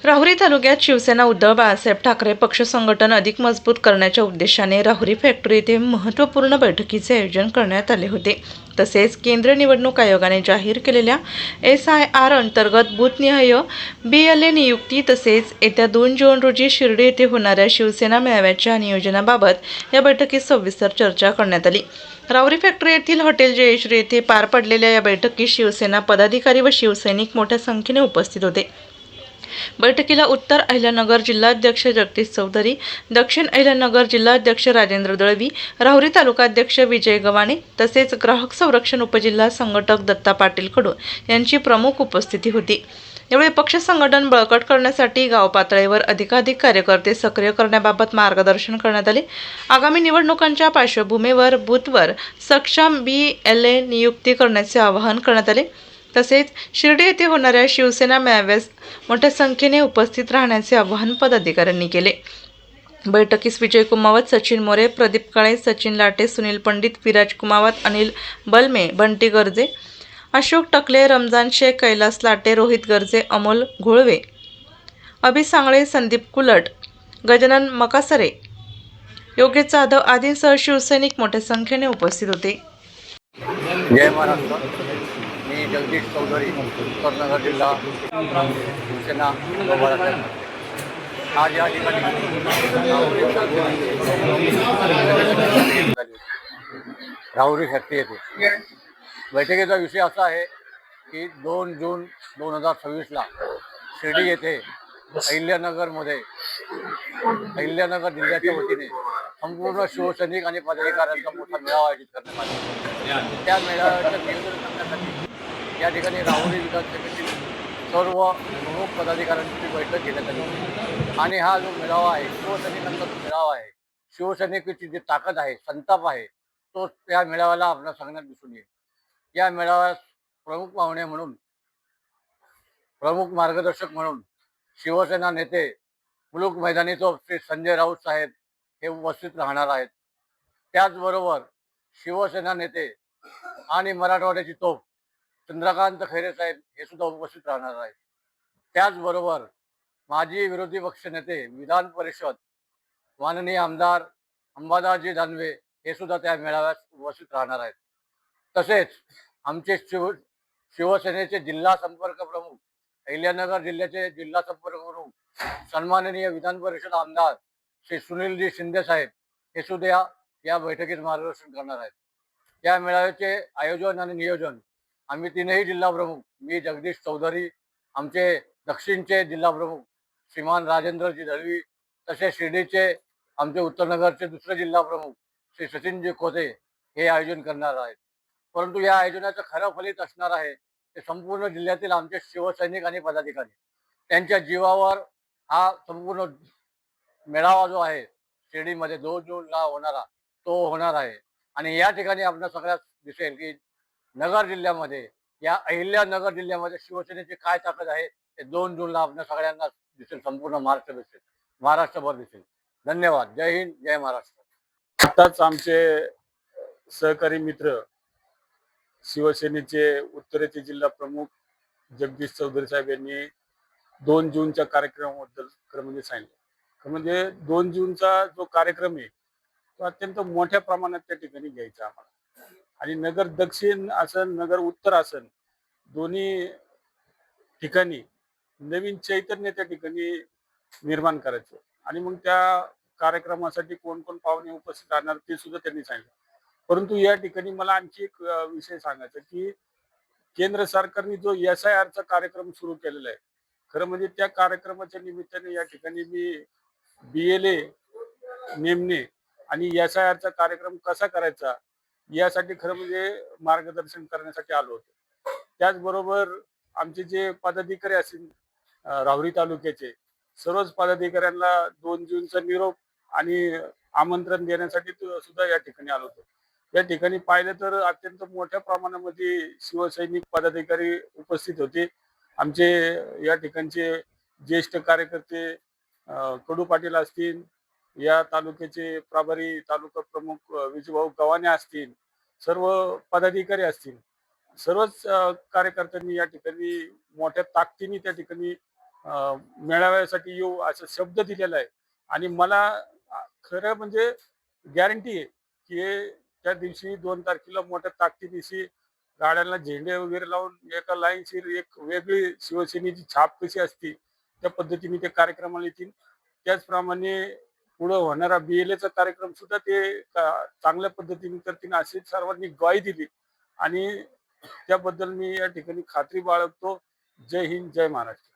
राहुरी तालुक्यात शिवसेना उद्धव बाळासाहेब ठाकरे पक्ष संघटन अधिक मजबूत करण्याच्या उद्देशाने राहुरी फॅक्टरी येथे महत्त्वपूर्ण बैठकीचे आयोजन करण्यात आले होते. तसेच केंद्रीय निवडणूक आयोगाने जाहीर केलेल्या SIR अंतर्गत बूथनिहाय BLA नियुक्ती तसेच येत्या 2 जून रोजी शिर्डी येथे होणाऱ्या शिवसेना मेळाव्याच्या नियोजनाबाबत या बैठकीत सविस्तर चर्चा करण्यात आली. राहुरी फॅक्टरी येथील हॉटेल जयश्री येथे पार पडलेल्या या बैठकीत शिवसेना पदाधिकारी व शिवसैनिक मोठ्या संख्येने उपस्थित होते. बैठकीला उत्तर अहिल्यानगर जिल्हाध्यक्ष जगदीश चौधरी, दक्षिण अहिल्यानगर जिल्हाध्यक्ष राजेंद्र दळवी, राहुरी तालुकाध्यक्ष विजय गव्हाणे तसेच ग्राहक संरक्षण उपजिल्हा संघटक दत्ता पाटील कडू यांची प्रमुख उपस्थिती होती. यावेळी पक्ष संघटन बळकट करण्यासाठी गाव पातळीवर अधिकाधिक कार्यकर्ते सक्रिय करण्याबाबत मार्गदर्शन करण्यात आले. आगामी निवडणुकांच्या पार्श्वभूमीवर बूथवर सक्षम BLA नियुक्ती करण्याचे आवाहन करण्यात आले. तसेच शिर्डी येथे होणाऱ्या शिवसेना मेळाव्यास मोठ्या संख्येने उपस्थित राहण्याचे आवाहन पदाधिकाऱ्यांनी केले. बैठकीस विजय कुमावत, सचिन मोरे, प्रदीप काळे, सचिन लाटे, सुनील पंडित, विराज कुमावत, अनिल बलमे, बंटी गर्जे, अशोक टकले, रमजान शेख, कैलास लाटे, रोहित गर्जे, अमोल घोळवे, अभि सांगळे, संदीप कुलट, गजानन मकासरे, योगेश जाधव आदींसह शिवसैनिक मोठ्या संख्येने उपस्थित होते. जय महाराष्ट्र. मी जगदीश चौधरी, उत्तरनगर जिल्हा शिवसेना बाळासाहेब. आज या ठिकाणी राहुरी फॅक्टरी येथे बैठकीचा विषय असा आहे की 2 जून 2026ला शिर्डी येथे अहिल्यानगर जिल्ह्याच्या वतीने संपूर्ण शिवसैनिक आणि पदाधिकाऱ्यांचा मोठा मेळावा आयोजित करण्यात आला. त्या मेळाव्याचं नियोजन करण्यासाठी या ठिकाणी राहुरी विधानसभेतील सर्व प्रमुख पदाधिकाऱ्यांची बैठक घेण्यात आली. आणि हा जो मेळावा आहे, शिवसैनिकांचा जो मेळावा आहे, शिवसैनिकाची जी ताकद आहे, संताप आहे, तो त्या मेळाव्याला आपल्याला सांगण्यात दिसून येईल. या मेळाव्यात प्रमुख पाहुणे म्हणून, प्रमुख मार्गदर्शक म्हणून शिवसेना नेते मुलुक मैदानी चौक श्री संजय राऊत साहेब हे उपस्थित राहणार आहेत. त्याचबरोबर शिवसेना नेते आणि मराठवाड्याची तोफ चंद्रकांत खैरे साहेब हे सुद्धा उपस्थित राहणार आहेत. त्याचबरोबर माजी विरोधी पक्षनेते विधान परिषद माननीय आमदार अंबादासजी दानवे हे सुद्धा त्या मेळाव्यात उपस्थित राहणार आहेत. तसेच आमचे शिवसेनेचे जिल्हा संपर्क प्रमुख, अहिल्यानगर जिल्ह्याचे जिल्हा संपर्क प्रमुख सन्माननीय विधान परिषद आमदार श्री सुनीलजी शिंदे साहेब हे सुद्धा या बैठकीत मार्गदर्शन करणार आहेत. या मेळाव्याचे आयोजन आणि नियोजन आम्ही 3ही जिल्हा प्रमुख, मी जगदीश चौधरी, आमचे दक्षिणचे जिल्हा प्रमुख श्रीमान राजेंद्रजी दळवी, तसेच शिर्डीचे आमचे उत्तरनगरचे दुसरे जिल्हा प्रमुख श्री सचिनजी खोते हे आयोजन करणार आहेत. परंतु या आयोजनाचं खरं फलित असणार आहे ते संपूर्ण जिल्ह्यातील आमचे शिवसैनिक आणि पदाधिकारी त्यांच्या जीवावर हा संपूर्ण मेळावा जो आहे शिर्डीमध्ये 2 जूनला होणारा तो होणार आहे. आणि या ठिकाणी आपल्याला सगळ्यात दिसेल की नगर जिल्ह्यामध्ये, या अहिल्यानगर जिल्ह्यामध्ये शिवसेनेची काय ताकद आहे ते 2 जूनला आपल्या सगळ्यांना दिसेल, संपूर्ण महाराष्ट्रभर दिसेल. धन्यवाद. जय हिंद, जय महाराष्ट्र. आताच आमचे सहकारी मित्र शिवसेनेचे उत्तरेचे जिल्हा प्रमुख जगदीश चौधरी साहेब यांनी 2 जूनच्या कार्यक्रमाबद्दल खरं म्हणजे सांगितलं. म्हणजे 2 जूनचा जो कार्यक्रम आहे तो अत्यंत मोठ्या प्रमाणात त्या ठिकाणी घ्यायचा आम्हाला. आणि नगर दक्षिण असन, नगर उत्तर असन, दोन्ही ठिकाणी नवीन चैतन्य त्या ठिकाणी निर्माण करायचं. आणि मग त्या कार्यक्रमासाठी कोण कोण पाहुणे उपस्थित राहणार ते सुद्धा त्यांनी सांगितलं. परंतु या ठिकाणी मला आणखी एक विषय सांगायचा की केंद्र सरकारने जो SIR चा कार्यक्रम सुरू केलेला आहे, खरं म्हणजे त्या कार्यक्रमाच्या निमित्ताने या ठिकाणी मी BLA नेमणे आणि SIR चा कार्यक्रम कसा करायचा यासाठी खरं म्हणजे मार्गदर्शन करण्यासाठी आलो होतो. त्याचबरोबर आमचे जे पदाधिकारी असतील राहुरी तालुक्याचे सर्वच पदाधिकाऱ्यांना 2 जूनचा निरोप आणि आमंत्रण देण्यासाठी सुद्धा या ठिकाणी आलो होतो. या ठिकाणी पाहिलं तर अत्यंत मोठ्या प्रमाणामध्ये शिवसैनिक पदाधिकारी उपस्थित होते. आमचे या ठिकाणचे ज्येष्ठ कार्यकर्ते कडू पाटील असतील, या तालुक्याचे प्रभारी तालुका प्रमुख विजयभाऊ गव्हाणे असतील, सर्व पदाधिकारी असतील, सर्वच कार्यकर्त्यांनी या ठिकाणी मोठ्या ताकदीने त्या ठिकाणी मेळाव्यासाठी येऊ असा शब्द दिलेला आहे. आणि मला खरं म्हणजे गॅरंटी आहे की त्या दिवशी 2 तारखेला मोठ्या ताकदीनिशी गाड्यांना झेंडे वगैरे लावून एका लाईनशीर एक वेगळी शिवसेनेची छाप कशी असते त्या पद्धतीने ते कार्यक्रमाला येतील. त्याचप्रमाणे पुढं होणारा BLAचा कार्यक्रम सुद्धा ते चांगल्या पद्धतीने करतील अशी सर्वांनी ग्वाही दिली आणि त्याबद्दल मी या ठिकाणी खात्री बाळगतो. जय हिंद, जय महाराष्ट्र.